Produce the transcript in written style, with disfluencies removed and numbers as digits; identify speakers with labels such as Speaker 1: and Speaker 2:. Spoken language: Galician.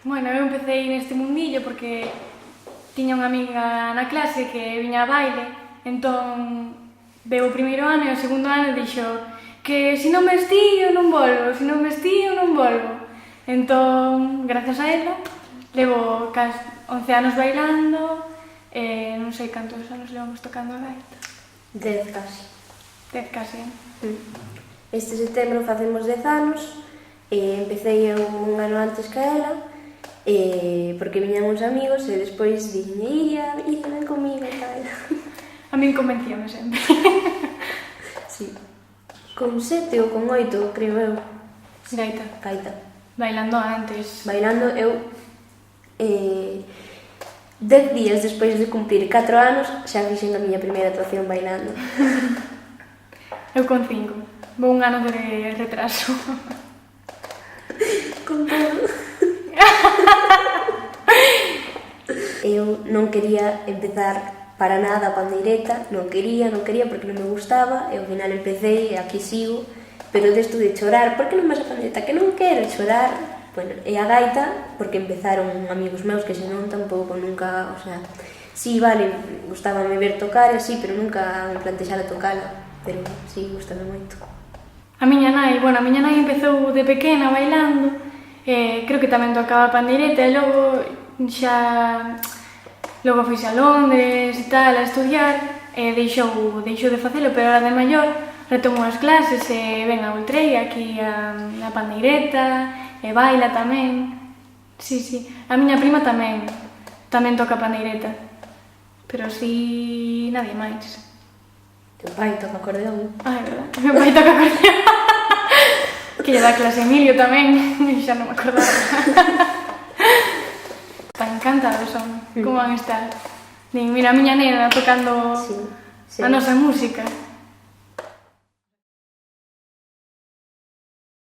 Speaker 1: Bueno, eu empecé neste mundillo porque tiña unha amiga na clase que viña a baile, entón veu o primeiro ano e o segundo ano dixo que se non me estío non volvo, se non me estío non volvo. Entón, gracias a ela, levo 11 anos bailando e non sei cantos anos levamos tocando a gaita.
Speaker 2: 10 casi.
Speaker 1: 10 casi,
Speaker 2: Este setembro facemos 10 anos e empecé eu un ano antes que ela porque viñan uns amigos e despois dixen Iria, ven comigo e tal.
Speaker 1: A min convencióme sempre.
Speaker 2: Sí. Con 7 ou con 8, creo eu.
Speaker 1: Gaita.
Speaker 2: Gaita.
Speaker 1: Bailando antes.
Speaker 2: Bailando eu 10 días despois de cumplir 4 anos xa fixen a miña primeira actuación bailando.
Speaker 1: Eu con 5. Vou un ano de retraso.
Speaker 2: Con todo. Eu non quería empezar para nada a pandeireta, non quería porque non me gustaba e ao final empecé e aquí sigo, pero desto de chorar, por que non vas a pandeireta? Que non quero chorar. Bueno, e a gaita, porque empezaron amigos meus que senón tampouco nunca, o sea, sí, vale, gustábame ver tocar e así, pero nunca me plantexara tocala, pero sí, gustame moito.
Speaker 1: A miña nai empezou de pequena bailando, creo que tamén tocaba a pandeireta e logo foise a Londres e tal a estudiar e deixou de facelo, pero ahora de maior retomou as clases e ven a Ultreia aquí a pandeireta e baila tamén. Sí, a miña prima tamén toca a pandeireta, pero así nadie máis.
Speaker 2: Teu pai toca acordeón.
Speaker 1: Ah, é verdad, meu pai toca acordeón. Que lle dá clase Emilio tamén, xa non me acordaba. Están encantados, son. Como van a estar? Din, mira a miña nena tocando a nosa música.